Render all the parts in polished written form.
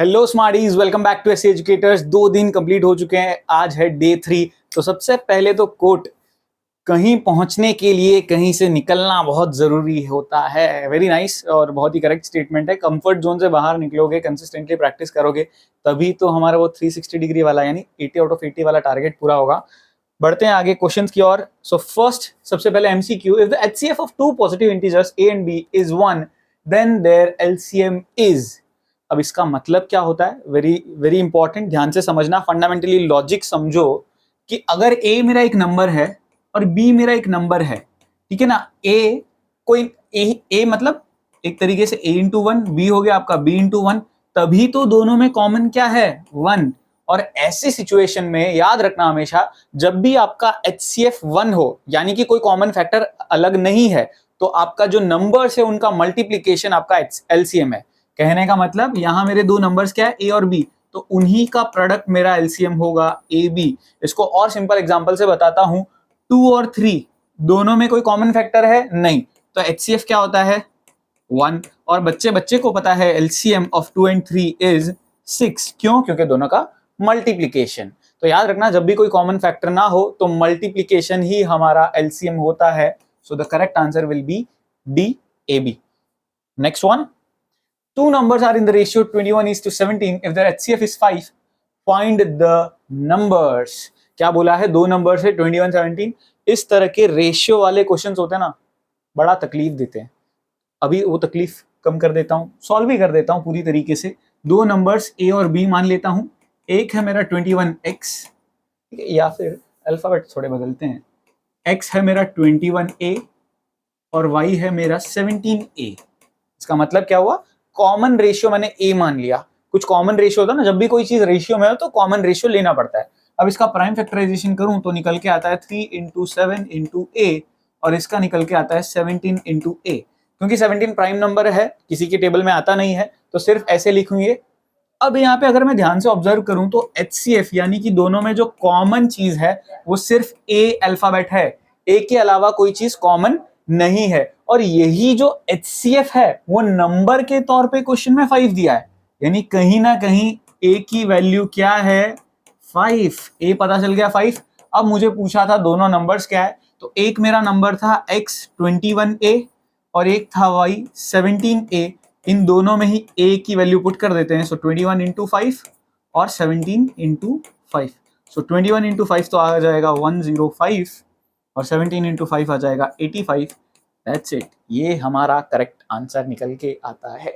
Hello smarties, welcome back to S educators. 2 दिन complete हो चुके हैं, आज है डे 3। तो सबसे पहले तो कोट, कहीं पहुंचने के लिए कहीं से निकलना बहुत जरूरी होता है। वेरी नाइस और बहुत ही करेक्ट स्टेटमेंट है। कंफर्ट जोन से बाहर निकलोगे, कंसिस्टेंटली प्रैक्टिस करोगे, तभी तो हमारा वो 360 डिग्री वाला यानी 80 आउट ऑफ 80 वाला टारगेट पूरा होगा। बढ़ते हैं आगे क्वेश्चंस की ओर। सो फर्स्ट, सबसे पहले MCQ, if the HCF of two positive integers A and B is 1 then their LCM is. अब इसका मतलब क्या होता है? वेरी वेरी इंपॉर्टेंट, ध्यान से समझना, फंडामेंटली लॉजिक समझो कि अगर ए मेरा एक नंबर है और बी मेरा एक नंबर है, ठीक है ना। ए कोई ए मतलब एक तरीके से ए इंटू वन, बी हो गया आपका बी इंटू वन, तभी तो दोनों में कॉमन क्या है? 1। और ऐसी सिचुएशन में याद रखना हमेशा, जब भी आपका एचसीएफ 1 हो यानी कि कोई कॉमन फैक्टर अलग नहीं है, तो आपका जो नंबर्स है उनका मल्टीप्लीकेशन आपका एलसीएम है। कहने का मतलब यहां मेरे दो नंबर्स क्या है? ए और बी, तो उन्हीं का प्रोडक्ट मेरा एलसीएम होगा ए बी। इसको और सिंपल एग्जांपल से बताता हूं। 2 और 3 दोनों में कोई कॉमन फैक्टर है नहीं, तो एचसीएफ क्या होता है? 1। और बच्चे बच्चे को पता है एलसीएम ऑफ 2 एंड 3 इज 6। क्यों? क्योंकि दोनों का मल्टीप्लीकेशन। तो याद रखना, जब भी कोई कॉमन फैक्टर ना हो तो मल्टीप्लीकेशन ही हमारा एलसीएम होता है। So the correct answer will be D, A B. Next one, two numbers are in the ratio 21:17. If their HCF is 5, find the numbers. क्या बोला है? दो नंबर्स है 21-17। इस तरह के रेशियो वाले क्वेश्चंस होते हैं ना, बड़ा तकलीफ देते हैं। अभी वो तकलीफ कम कर देता हूं, सॉल्व भी कर देता हूं पूरी तरीके से। दो नंबर्स ए और बी मान लेता हूं। एक है मेरा 21x, या फिर अल्फाबेट थोड़े बदलते हैं। x है मेरा 21a और y है मेरा 17a। इसका मतलब क्या हुआ? कॉमन रेशियो मैंने ए मान लिया। कुछ कॉमन रेशियो होता है ना, जब भी कोई चीज रेशियो में हो तो कॉमन रेशियो लेना पड़ता है। अब इसका प्राइम फैक्टराइजेशन करूं तो निकल के आता है 3 इंटू 7 इंटू ए, और इसका निकल के आता है 17 इंटू ए। क्योंकि 17 प्राइम नंबर है, किसी के टेबल में आता नहीं है, तो सिर्फ ऐसे लिखूंगे। अब यहाँ पे अगर मैं ध्यान से ऑब्जर्व करूं तो एचसीएफ यानी कि दोनों में जो कॉमन चीज है वो सिर्फ ए अल्फाबेट है। ए के अलावा कोई चीज कॉमन नहीं है। और यही जो एचसीएफ है वो नंबर के तौर पे क्वेश्चन में 5 दिया है, यानी कहीं ना कहीं ए की वैल्यू क्या है? 5। ए पता चल गया 5। अब मुझे पूछा था दोनों नंबर्स क्या है, तो एक मेरा नंबर था x 21a और एक था y 17a। इन दोनों में ही a की वैल्यू पुट कर देते हैं। सो 21 इंटू 5 और 17 इंटू 5। सो 21 इंटू 5 तो आ जाएगा 105 और 17 इंटू 5 आ जाएगा 85। दैट्स इट, ये हमारा करेक्ट आंसर निकल के आता है।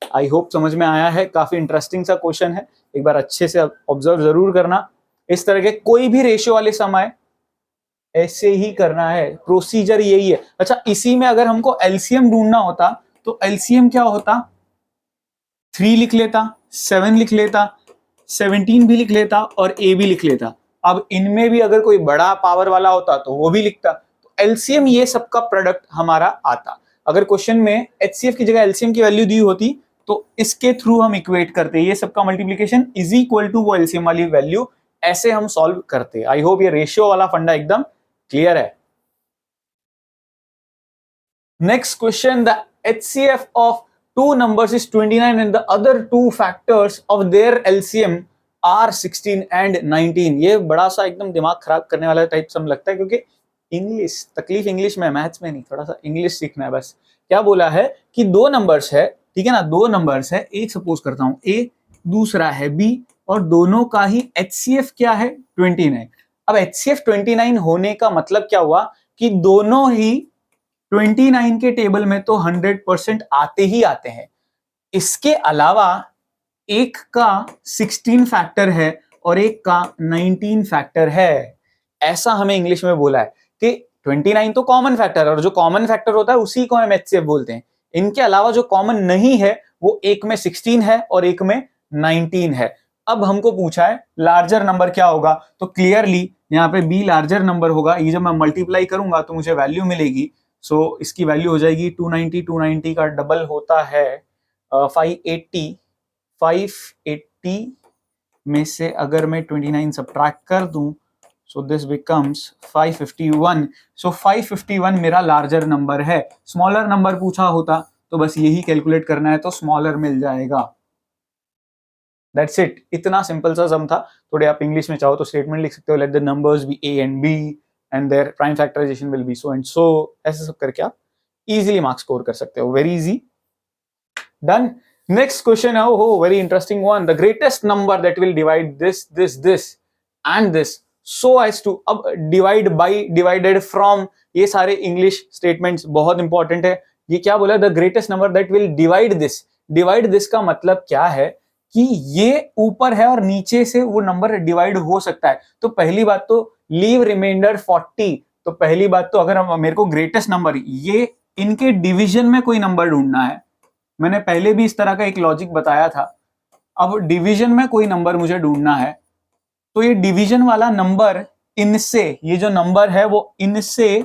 आई होप समझ में आया है। काफी इंटरेस्टिंग सा क्वेश्चन है, एक बार अच्छे से ऑब्जर्व जरूर करना। इस तरह के कोई भी रेशियो वाले समय ऐसे ही करना है, प्रोसीजर यही है। अच्छा, इसी में अगर हमको एलसीएम ढूंढना होता तो एलसीएम क्या होता? 3 लिख लेता, 7 लिख लेता, 17 भी लिख लेता और ए भी लिख लेता। अब इनमें भी अगर कोई बड़ा पावर वाला होता तो वो भी लिखता। तो एलसीएम ये सबका प्रोडक्ट हमारा आता। अगर क्वेश्चन में एचसीएफ की जगह एलसीएम की वैल्यू दी होती तो इसके थ्रू हम इक्वेट करते, ये सबका मल्टीप्लीकेशन इज इक्वल टू वो एलसीएम वाली वैल्यू, ऐसे हम सॉल्व करते। आई होप ये रेशियो वाला फंडा एकदम क्लियर है। Next question, the HCF of two numbers is 29 and the other two factors of their LCM are 16 and 19। ये बड़ा सा एकदम दिमाग खराब करने वाला टाइप सम लगता है, क्योंकि इंग्लिश, तकलीफ इंग्लिश में, मैथ्स में नहीं, थोड़ा सा इंग्लिश सीखना है बस। क्या बोला है कि दो नंबर्स है, ठीक है ना, दो नंबर्स है, एक सपोज करता हूं ए, दूसरा है बी, और दोनों का ही एचसीएफ क्या है? 29। अब एचसीएफ 29 होने का मतलब क्या हुआ कि दोनों ही 29 के टेबल में तो 100% आते ही आते हैं। इसके अलावा एक का 16 फैक्टर है और एक का 19 फैक्टर है। ऐसा हमें इंग्लिश में बोला है कि 29 तो कॉमन फैक्टर है और जो कॉमन फैक्टर होता है उसी को हम एचसीएफ बोलते हैं। इनके अलावा जो कॉमन नहीं है वो एक में 16 है और एक में 19 है। अब हमको पूछा है लार्जर नंबर क्या होगा, तो क्लियरली यहाँ पे बी लार्जर नंबर होगा। ये जब मैं मल्टीप्लाई करूंगा तो मुझे वैल्यू मिलेगी। सो इसकी वैल्यू हो जाएगी 290। 290 का डबल होता है 580। 580 में से अगर मैं 29 सब्ट्रैक्ट कर दूं, सो दिस बिकम्स 551। सो 551 मेरा लार्जर नंबर है। स्मॉलर नंबर पूछा होता तो बस यही कैलकुलेट करना है, तो स्मॉलर मिल जाएगा। दैट्स इट, इतना सिंपल सा सम था। थोड़े आप इंग्लिश में चाहो तो स्टेटमेंट लिख सकते हो, let the numbers be A and B and their prime factorization will be so and so, ऐसे सब करके आप इजीली मार्क्स स्कोर कर सकते हो, very easy, done. Next question है, हो very interesting one, the greatest number that will divide this this this and this so as to, अब डिवाइड बाई, डिवाइडेड फ्रॉम, ये सारे इंग्लिश स्टेटमेंट्स बहुत important है। ये क्या बोला, the greatest number that will divide this, divide this का मतलब क्या है कि ये ऊपर है और नीचे से वो नंबर डिवाइड हो सकता है। तो पहली बात तो लीव रिमाइंडर 40, तो पहली बात तो अगर मेरे को ग्रेटेस्ट नंबर, ये इनके डिवीजन में कोई नंबर ढूंढना है, मैंने पहले भी इस तरह का एक लॉजिक बताया था। अब डिवीजन में कोई नंबर मुझे ढूंढना है, तो ये डिवीजन वाला नंबर इनसे, ये जो नंबर है वो इनसे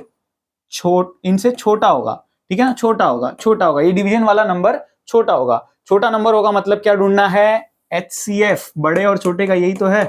छोटा होगा, ठीक है ना, छोटा होगा, ये डिवीजन वाला नंबर छोटा होगा। छोटा नंबर होगा मतलब क्या ढूंढना है, HCF, बड़े और छोटे का यही तो है,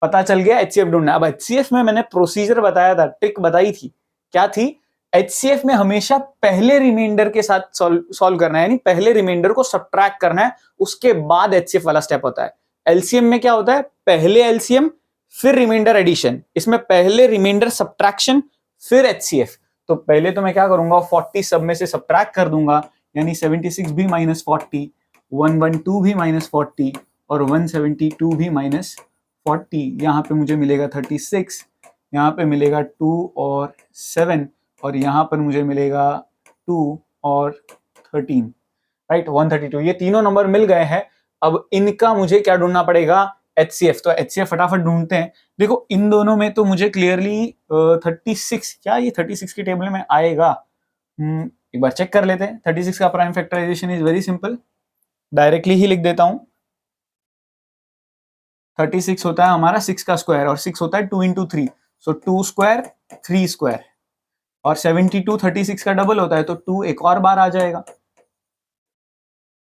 पता चल गया HCF ढूंढना। अब HCF में मैंने प्रोसीजर बताया था, ट्रिक बताई थी, क्या थी, HCF में हमेशा पहले रिमाइंडर के साथ सॉल्व करना है, यानी पहले रिमाइंडर को सब्ट्रैक्ट करना है, उसके बाद HCF वाला स्टेप होता है। LCM में क्या होता है, पहले LCM फिर रिमाइंडर एडिशन, इसमें पहले रिमाइंडर सब्ट्रैक्शन फिर HCF। तो पहले तो मैं क्या करूंगा, 40 सब में से सब्ट्रैक्ट कर दूंगा, यानी 76 भी -40, 112 भी -40 और 172 भी -40। यहाँ पे मुझे मिलेगा 36, यहाँ पे मिलेगा 2 और 7 और यहाँ पर मुझे मिलेगा 2 और 13, राइट, 132। ये तीनों नंबर मिल गए हैं। अब इनका मुझे क्या ढूंढना पड़ेगा, HCF। तो HCF फटाफट ढूंढते हैं। देखो इन दोनों में तो मुझे क्लियरली 36, क्या ये 36 की टेबल में आएगा, एक बार चेक कर लेते हैं। 36 का prime factorization is very simple, directly ही लिख देता हूं। 36 होता है हमारा 6 का स्क्वायर और 6 होता है 2 इंटू 3, सो 2 स्क्वायर 3 स्क्वायर, और 72 36 का डबल होता है तो 2 एक और बार आ जाएगा।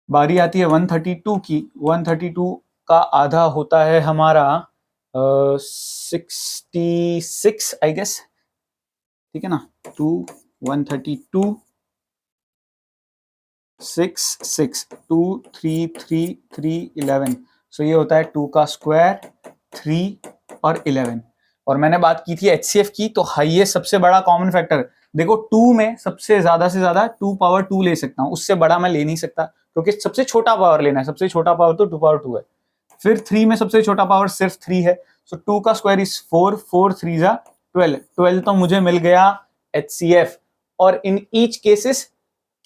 बारी आती है 132 की, 132 का आधा होता है हमारा 66 आई गेस, ठीक है ना, 2 132 6 6 2 3 3 3 11, सो ये होता है 2 का स्क्वायर 3 और 11। और मैंने बात की थी HCF की, तो हाईएस्ट सबसे बड़ा कॉमन फैक्टर, देखो 2 में सबसे ज्यादा से ज्यादा 2 पावर 2 ले सकता हूं, उससे बड़ा मैं ले नहीं सकता क्योंकि सबसे छोटा पावर लेना है, सबसे छोटा पावर तो 2 पावर 2 है। फिर 3 में सबसे छोटा पावर सिर्फ 3 है, सो 2 का स्क्वायर इज 4, 4 3 जा 12, 12 तो मुझे मिल गया HCF। और इन ईच केसेस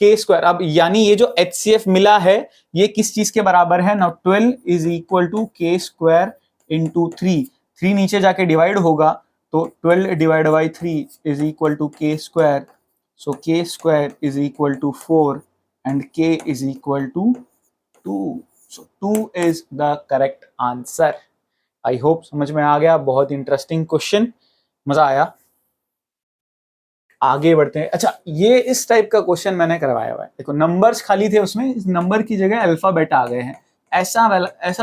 के स्क्वायर, अब यानी ये जो HCF मिला है ये किस चीज के बराबर है ना, 12 is equal to K square into 3, 3 नीचे जाके डिवाइड होगा तो 12 divide by 3 is equal to K square, so K square is equal to 4 and K is equal to 2, so 2 is the correct answer. I hope समझ में आ गया, बहुत interesting question, मजा आया। आगे बढ़ते हैं। अच्छा, ये इस टाइप का क्वेश्चन मैंने करवाया हुआ है, देखो नंबर्स खाली थे उसमें, इस नंबर की जगह अल्फाबेट आ गए हैं, ऐसा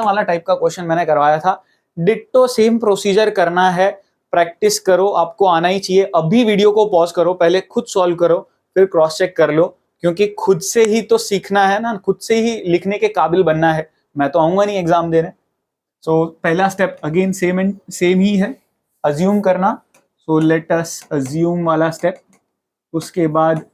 वाला टाइप का क्वेश्चन मैंने करवाया था। डिट्टो सेम प्रोसीजर करना है, प्रैक्टिस करो, आपको आना ही चाहिए। अभी वीडियो को पॉज करो, पहले खुद सॉल्व करो, फिर क्रॉस चेक कर लो, क्योंकि खुद से ही तो सीखना है ना, खुद से ही लिखने के काबिल बनना है। मैं तो आऊंगा नहीं एग्जाम देने। सो पहला स्टेप अगेन सेम ही है, अज्यूम करना। सो लेट अस अज्यूम वाला स्टेप। उसके बाद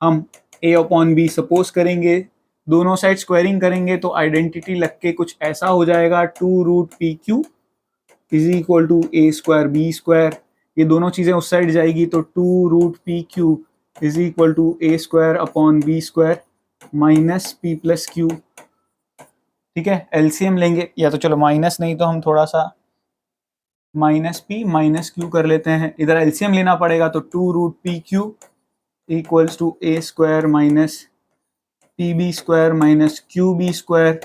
हम a अपॉन बी सपोज करेंगे, दोनों साइड स्क्वायरिंग करेंगे तो आइडेंटिटी लग के कुछ ऐसा हो जाएगा, 2 root P Q is equal to A square B square. ये दोनों चीजें उस साइड जाएगी तो 2 root P Q is equal to A square upon B square minus P plus Q. ठीक है, एलसीएम लेंगे, या तो चलो माइनस नहीं तो हम थोड़ा सा माइनस पी माइनस क्यू कर लेते हैं, इधर एलसीएम लेना पड़ेगा तो 2 root P Q equals to A square minus P B square minus Q B square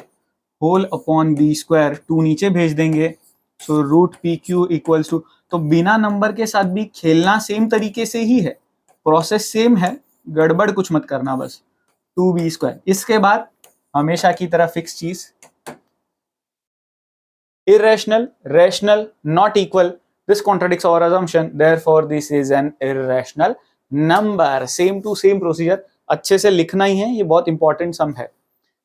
whole upon B square, 2 नीचे भेज देंगे, so root P Q equals to, तो बिना नंबर के साथ भी खेलना सेम तरीके से ही है, प्रोसेस सेम है, गड़बड़ कुछ मत करना बस, 2b स्क्वायर। इसके बाद हमेशा की तरह फिक्स चीज, irrational, rational, not equal, this contradicts our assumption, therefore this is an irrational number। Same to same procedure, अच्छे से लिखना ही है, ये बहुत इंपॉर्टेंट सम है।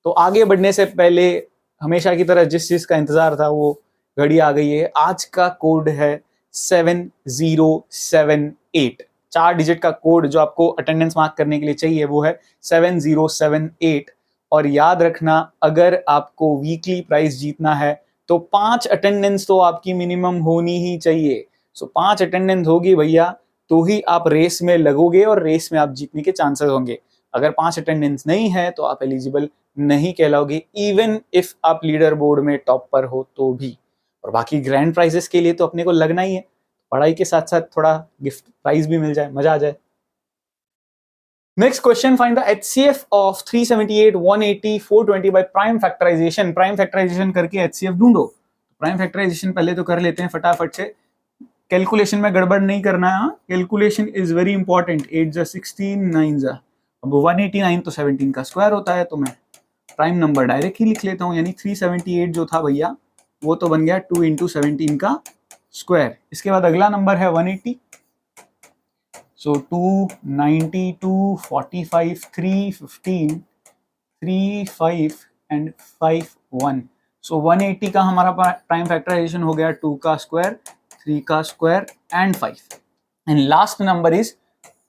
तो आगे बढ़ने से पहले हमेशा की तरह जिस चीज का इंतजार था वो घड़ी आ गई है। आज का कोड है 7078। 4 डिजिट का कोड जो आपको अटेंडेंस मार्क करने के लिए चाहिए वो है 7078। और याद रखना, अगर आपको वीकली प्राइस जीतना है तो 5 अटेंडेंस तो आपकी मिनिमम होनी ही चाहिए। सो 5 अटेंडेंस होगी भैया तो ही आप रेस में लगोगे और रेस में आप जीतने के चांसेस होंगे। अगर 5 अटेंडेंस नहीं है तो आप एलिजिबल नहीं कहलाओगे, इवन इफ आप लीडर बोर्ड में टॉप पर हो तो भी। और बाकी ग्रैंड प्राइजेस के लिए तो अपने को लगना ही है, पढ़ाई के साथ साथ थोड़ा गिफ्ट प्राइज भी मिल जाए, मजा आ जाए। Next question, find the HCF of 378, 180, 420 by prime factorization. Prime factorization करके HCF ढूंढो। प्राइम फैक्टराइजेशन पहले तो कर लेते हैं फटाफट से। कैलकुलेशन में गड़बड़ नहीं करना है, कैलकुलेशन इज वेरी इंपॉर्टेंट। 8 जा 16, 9 जा, अब 189 तो 17 का स्क्वायर होता है, तो मैं प्राइम नंबर डायरेक्ट ही लिख लेता हूँ, यानी 378 जो था भैया वो तो बन गया 2 इंटू 17 का स्क्वायर। इसके बाद अगला नंबर है 180, सो 290, 245, 315, 35 एंड 51। सो 180 का हमारा प्राइम फैक्टराइजेशन हो गया 2 का स्क्वायर, 3 का square and 5, and last number is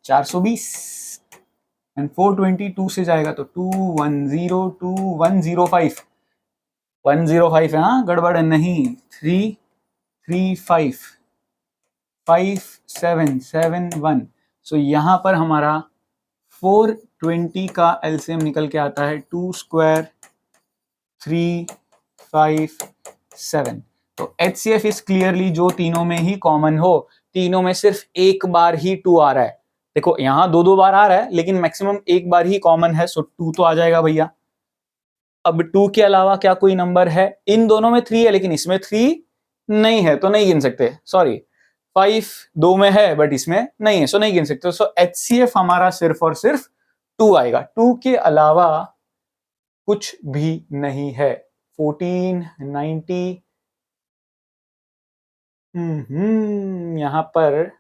420। And 422 से जाएगा तो 210, 2105, 105 है, हाँ गड़बड़ नहीं, 335, 5771। सो यहाँ पर हमारा 420 का एलसीएम निकल के आता है 2 स्क्वायर 357। तो HCF इज क्लियरली जो तीनों में ही कॉमन हो, तीनों में सिर्फ एक बार ही 2 आ रहा है। देखो यहाँ 2 बार आ रहा है लेकिन मैक्सिमम एक बार ही कॉमन है, सो 2 तो आ जाएगा भैया। अब 2 के अलावा क्या कोई नंबर है? इन दोनों में 3 है लेकिन इसमें 3 नहीं है तो नहीं गिन सकते, सॉरी। 5 2 में है बट इसमें नहीं है, सो नहीं गिन सकते। सो HCF हमारा सिर्फ और सिर्फ 2 आएगा, 2 के अलावा कुछ भी नहीं है। 14, 90, यहाँ पर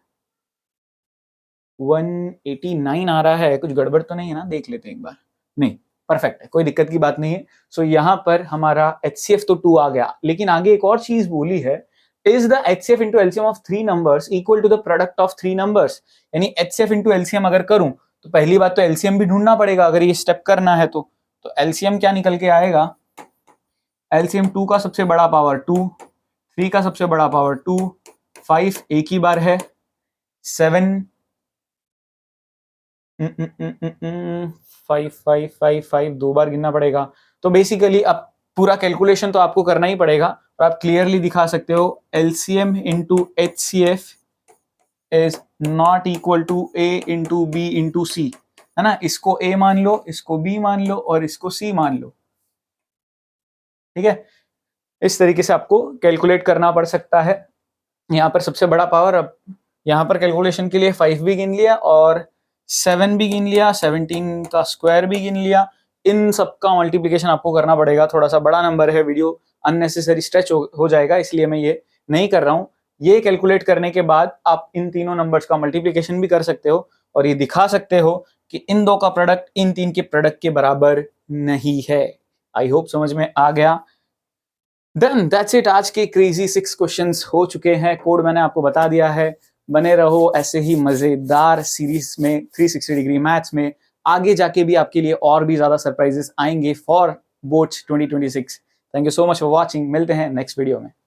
189 आ रहा है, कुछ गड़बड़ तो नहीं है ना, देख लेते हैं एक बार। नहीं, परफेक्ट है, कोई दिक्कत की बात नहीं है। सो यहाँ पर हमारा HCF तो 2 आ गया, लेकिन आगे एक और चीज बोली है, is the HCF into LCM of 3 numbers equal to the product of 3 numbers. यानी HCF इंटू एलसीएम अगर करूं तो पहली बात तो एलसीएम भी ढूंढना पड़ेगा अगर ये स्टेप करना है तो एलसीएम क्या निकल के आएगा? एलसीएम 2 का सबसे बड़ा पावर 2, 3 का सबसे बड़ा पावर 2, 5 एक ही बार है, 7 5 2 बार गिनना पड़ेगा। तो बेसिकली अब पूरा कैलकुलेशन तो आपको करना ही पड़ेगा और आप क्लियरली दिखा सकते हो LCM into HCF is not equal to A into B into C, है ना। इसको A मान लो, इसको B मान लो और इसको C मान लो, ठीक है। इस तरीके से आपको कैलकुलेट करना पड़ सकता है। यहाँ पर सबसे बड़ा पावर, अब यहाँ पर कैलकुलेशन के लिए 5 भी गिन लिया और 7 भी गिन लिया, 17 का स्क्वायर भी गिन लिया। इन सबका मल्टीप्लिकेशन आपको करना पड़ेगा, थोड़ा सा बड़ा नंबर है, वीडियो अननेसेसरी स्ट्रेच हो जाएगा, इसलिए मैं ये नहीं कर रहा हूँ। ये कैलकुलेट करने के बाद आप इन तीनों नंबर्स का मल्टीप्लिकेशन भी कर सकते हो और ये दिखा सकते हो कि इन दो का प्रोडक्ट इन तीन के प्रोडक्ट के बराबर नहीं है। आई होप समझ में आ गया। Done, that's it. आज के क्रेजी 6 क्वेश्चंस हो चुके हैं, कोड मैंने आपको बता दिया है। बने रहो ऐसे ही मजेदार सीरीज में 360 डिग्री मैथ्स में। आगे जाके भी आपके लिए और भी ज्यादा सरप्राइजेस आएंगे for boards 2026। Thank you so much for watching, मिलते हैं नेक्स्ट वीडियो में।